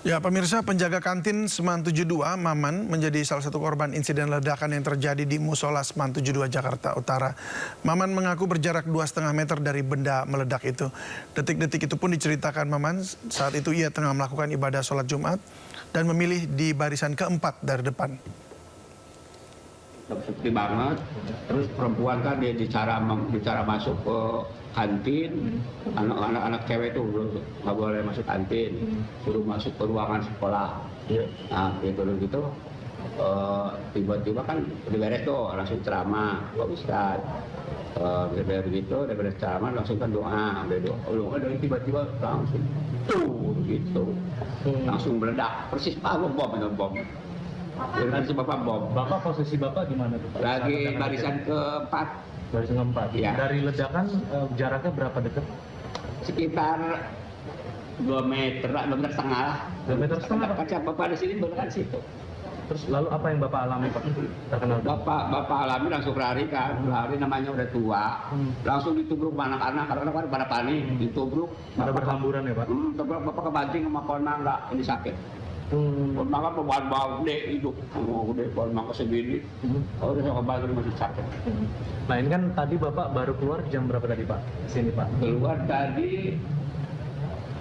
Ya, pemirsa, penjaga kantin Seman 72, Maman, menjadi salah satu korban insiden ledakan yang terjadi di Musola Seman 72, Jakarta Utara. Maman mengaku berjarak 2,5 meter dari benda meledak itu. Detik-detik itu pun diceritakan Maman, saat itu ia tengah melakukan ibadah sholat Jumat dan memilih di barisan keempat dari depan. Sepi banget, terus perempuan kan dia bicara masuk ke kantin, anak-anak cewek itu nggak boleh masuk kantin, suruh masuk ke ruangan sekolah. Nah gitu tiba-tiba kan udah beres tuh, langsung ceramah Pak Ustadz. Udah beres ceramah langsung kan doa, dari tiba-tiba langsung tuh gitu, langsung meledak persis bom. Dengan si Bapak bom. Bapak posisi Bapak di mana tuh? Lagi barisan keempat. Barisan keempat. Ya. Dari ledakan jaraknya berapa dekat? Sekitar 2 meter, 2 meter setengah lah. 2 meter setengah. Kaca Bapak di sini beneran situ. Terus lalu apa yang Bapak alami Pak? Terkenal. Bapak alami langsung lari namanya udah tua. Langsung ditubruk anak-anak, karena pada panik, ditubruk. Ada berhamburan ya Pak? Bapak kebanting sama Polma enggak, ini sakit. Maka bahan gede hidup, gede maka segini, udah saya kebantu masih sakit. Nah ini kan tadi Bapak baru keluar jam berapa tadi Pak? Sini Pak. Keluar tadi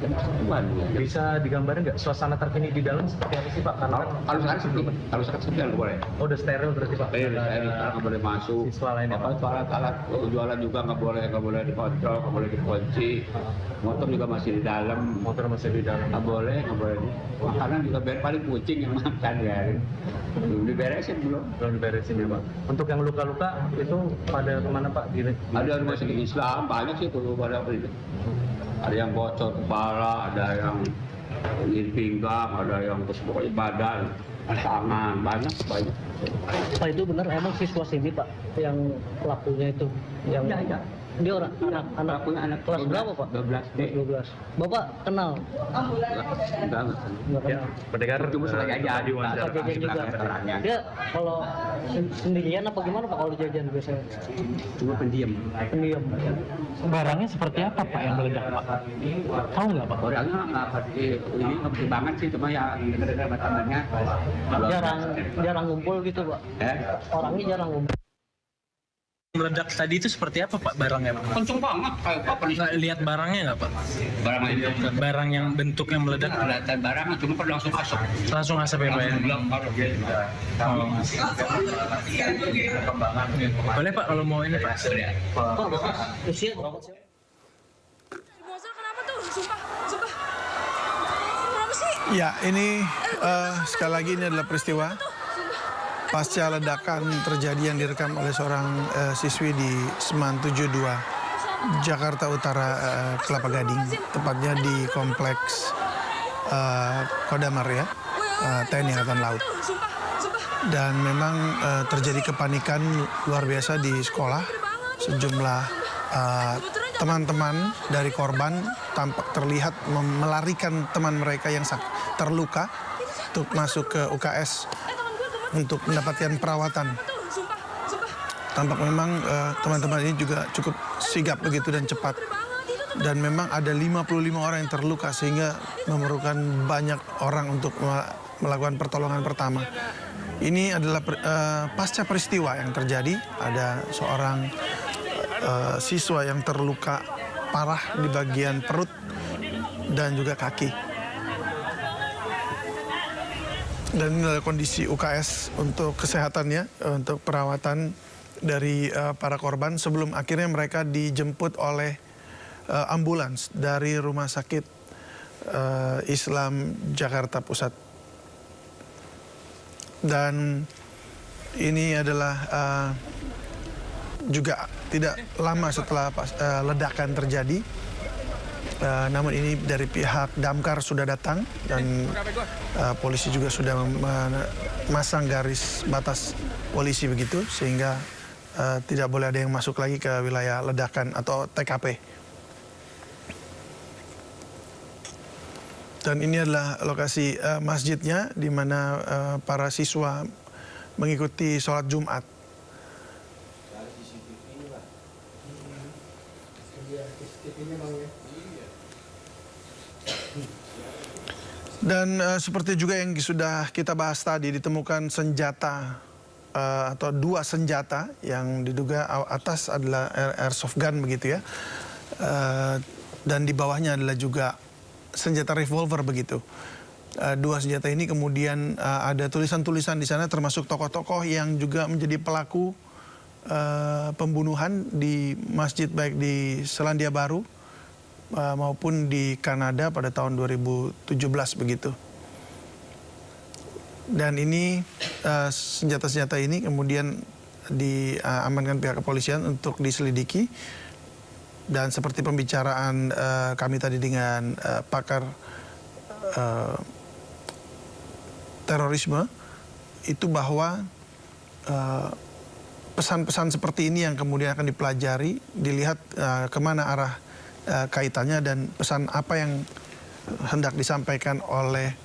jam 1-an. Bisa digambarin nggak suasana terkini di dalam seperti apa sih Pak? Karena kalau sekarang sepi nggak boleh. Oh, udah steril berarti Pak? Steril, nggak boleh masuk. Siswa lainnya Pak? Alat jualan juga nggak boleh dikontrol, nggak boleh dikunci. Motor juga masih di dalam. Motor masih di dalam. Nggak boleh. Makanan juga paling kucing yang makan ya. Belum diberesin belum. Belum diberesin ya Pak. Untuk yang luka-luka itu pada kemana Pak? Ada rumah sakit Islam, banyak sih tuh pada itu. Ada yang bocor kepala, ada yang di pinggang, ada yang pokoknya badan, tangan, banyak. Pak itu benar emang siswa sini Pak yang pelakunya itu yang Ya. dia orang anak kelas berapa Pak? 12 D. 12. Bapak kenal? Enggak. Ya, pendengar Cuma sekali aja di wawancara. Apa jajan juga? Dia kalau sendirian apa gimana Pak kalau jajan biasanya? Cuma pendiam. Barangnya seperti apa Pak yang meledak Pak? Tahu nggak Pak? Orangnya ini nggak bersih banget sih, cuma ya dengar temannya. Jarang ngumpul gitu Pak. Orangnya jarang ngumpul. Meledak tadi itu seperti apa Pak barangnya Pak? Kenceng banget, kayak apa nih? Lihat barangnya nggak Pak? Barang itu. Barang yang bentuknya meledak Kelihatan barangnya, cuma pada langsung masuk. langsung asap ya Pak ya? Bilang kalau dia Boleh Pak kalau mau ini Pak? Pak, usia Bosnya kenapa tuh? Sumpah. Kenapa sih? Ya, ini sekali lagi ini adalah peristiwa pasca ledakan terjadi yang direkam oleh seorang siswi di Seman 72, Jakarta Utara, Kelapa Gading, tepatnya di kompleks Kodamar ya, TNI Angkatan Laut. Dan memang terjadi kepanikan luar biasa di sekolah. Sejumlah teman-teman dari korban tampak terlihat melarikan teman mereka yang terluka untuk masuk ke UKS untuk mendapatkan perawatan. Tampak memang teman-teman ini juga cukup sigap begitu dan cepat. Dan memang ada 55 orang yang terluka sehingga memerlukan banyak orang untuk melakukan pertolongan pertama. Ini adalah pasca peristiwa yang terjadi. Ada seorang siswa yang terluka parah di bagian perut dan juga kaki. Dan ini adalah kondisi UKS untuk kesehatannya, untuk perawatan dari para korban sebelum akhirnya mereka dijemput oleh ambulans dari Rumah Sakit Islam Jakarta Pusat. Dan ini adalah juga tidak lama setelah ledakan terjadi. Namun ini dari pihak Damkar sudah datang dan polisi juga sudah memasang garis batas polisi begitu sehingga tidak boleh ada yang masuk lagi ke wilayah ledakan atau TKP. Dan ini adalah lokasi masjidnya di mana para siswa mengikuti sholat Jumat. Dan seperti juga yang sudah kita bahas tadi, ditemukan senjata atau 2 senjata yang diduga atas adalah airsoft gun begitu ya. Dan di bawahnya adalah juga senjata revolver begitu. 2 senjata ini kemudian ada tulisan-tulisan di sana termasuk tokoh-tokoh yang juga menjadi pelaku pembunuhan di masjid baik di Selandia Baru maupun di Kanada pada tahun 2017 begitu. Dan ini senjata-senjata ini kemudian diamankan pihak kepolisian untuk diselidiki. Dan seperti pembicaraan kami tadi dengan pakar terorisme, itu bahwa pesan-pesan seperti ini yang kemudian akan dipelajari, dilihat kemana arah kaitannya dan pesan apa yang hendak disampaikan oleh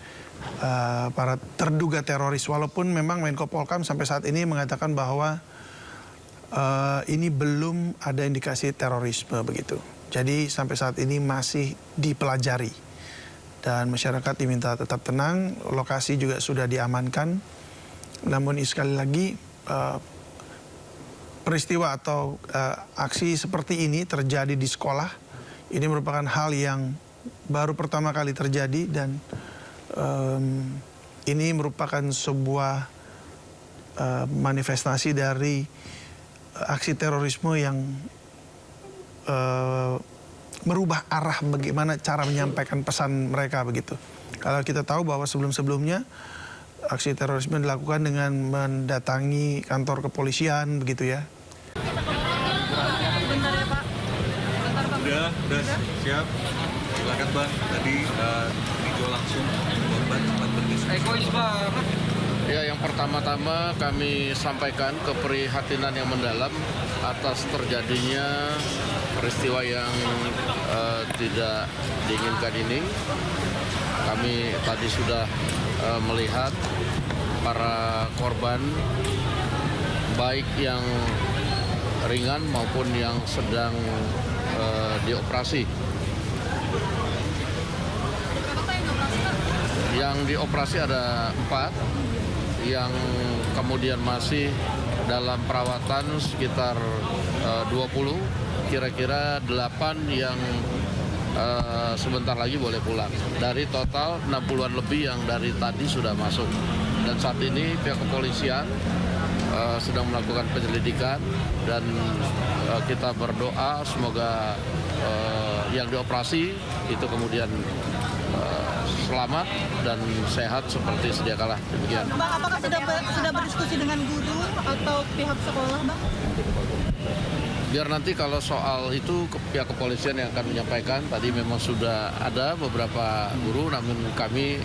para terduga teroris. Walaupun memang Menko Polkam sampai saat ini mengatakan bahwa ini belum ada indikasi terorisme begitu. Jadi sampai saat ini masih dipelajari. Dan masyarakat diminta tetap tenang, lokasi juga sudah diamankan. Namun sekali lagi peristiwa atau aksi seperti ini terjadi di sekolah. Ini merupakan hal yang baru pertama kali terjadi dan ini merupakan sebuah manifestasi dari aksi terorisme yang merubah arah bagaimana cara menyampaikan pesan mereka begitu. Kalau kita tahu bahwa sebelum-sebelumnya aksi terorisme dilakukan dengan mendatangi kantor kepolisian begitu ya. Udah siap. Silakan Bang. Tadi dijual langsung korban sempat berdiskusi. Egois banget. Ya, yang pertama-tama kami sampaikan keprihatinan yang mendalam atas terjadinya peristiwa yang tidak diinginkan ini. Kami tadi sudah melihat para korban, baik yang ringan maupun yang sedang dioperasi. Yang dioperasi ada 4, yang kemudian masih dalam perawatan sekitar 20, kira-kira 8 yang sebentar lagi boleh pulang. Dari total 60-an lebih yang dari tadi sudah masuk. Dan saat ini pihak kepolisian sedang melakukan penyelidikan dan kita berdoa semoga yang dioperasi itu kemudian selamat dan sehat seperti sedia kala. Demikian. Bang, apakah sudah berdiskusi dengan guru atau pihak sekolah, Bang? Biar nanti kalau soal itu pihak kepolisian yang akan menyampaikan. Tadi memang sudah ada beberapa guru, namun kami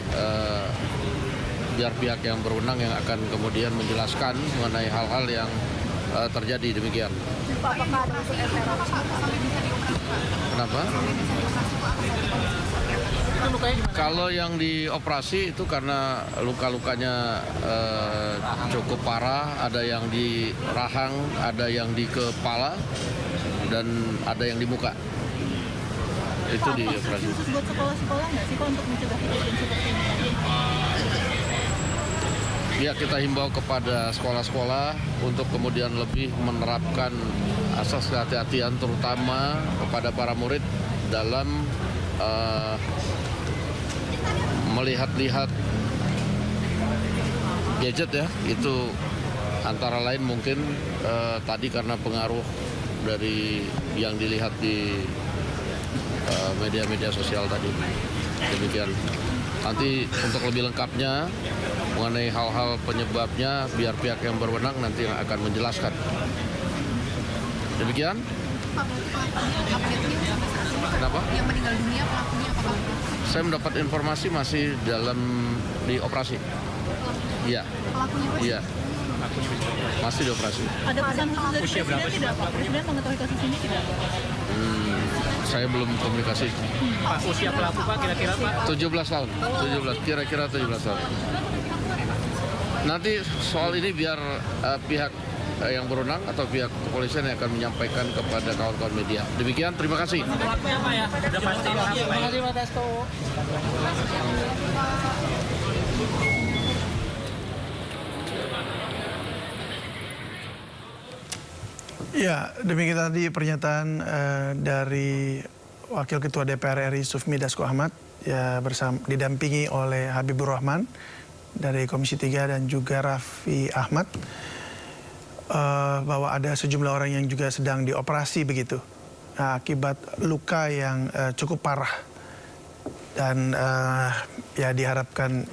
biar pihak yang berwenang yang akan kemudian menjelaskan mengenai hal-hal yang terjadi. Demikian. Kenapa? Kalau yang dioperasi itu karena luka-lukanya cukup parah, ada yang di rahang, ada yang di kepala, dan ada yang di muka. Itu dioperasi. Khusus buat sekolah-sekolah nggak sih Pak untuk mencegah kejadian seperti ini? Ya, kita himbau kepada sekolah-sekolah untuk kemudian lebih menerapkan asas kehati-hatian terutama kepada para murid dalam melihat-lihat gadget ya. Itu antara lain mungkin tadi karena pengaruh dari yang dilihat di media-media sosial tadi. Demikian. Nanti untuk lebih lengkapnya mengenai hal-hal penyebabnya biar pihak yang berwenang nanti yang akan menjelaskan. Demikian. Kenapa? Yang meninggal dunia pelakunya apakah? Saya mendapat informasi masih dalam dioperasi. Iya. Pelakunya? Iya. Masih dioperasi. Ada pesan khusus dari Presiden tidak Pak? Presiden mengetahui kasus ini tidak Pak? Saya belum komunikasi. Pak, usia pelaku Pak kira-kira Pak? 17 tahun. 17, kira-kira 17 tahun. Nanti soal ini biar pihak yang berwenang atau pihak kepolisian yang akan menyampaikan kepada kawan-kawan media. Demikian, terima kasih. Pelakunya apa ya? Udah pasti apa ya? Ya, demikian tadi pernyataan dari Wakil Ketua DPR RI Sufmi Dasko Ahmad ya didampingi oleh Habibur Rahman dari Komisi 3 dan juga Raffi Ahmad bahwa ada sejumlah orang yang juga sedang dioperasi begitu akibat luka yang cukup parah dan ya diharapkan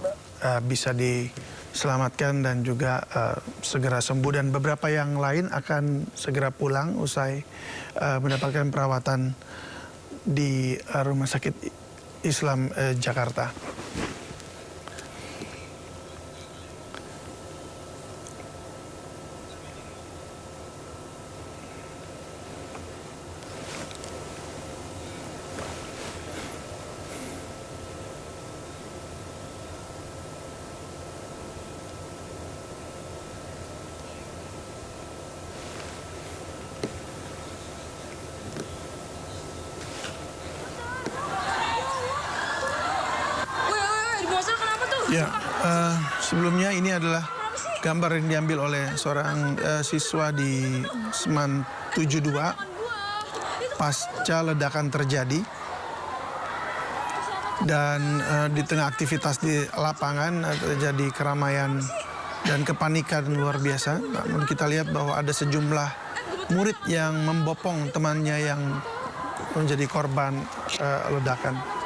bisa diselamatkan dan juga segera sembuh, dan beberapa yang lain akan segera pulang usai mendapatkan perawatan di Rumah Sakit Islam Jakarta. Ya, sebelumnya ini adalah gambar yang diambil oleh seorang siswa di Seman 72 pasca ledakan terjadi. Dan di tengah aktivitas di lapangan terjadi keramaian dan kepanikan luar biasa. Namun kita lihat bahwa ada sejumlah murid yang membopong temannya yang menjadi korban ledakan.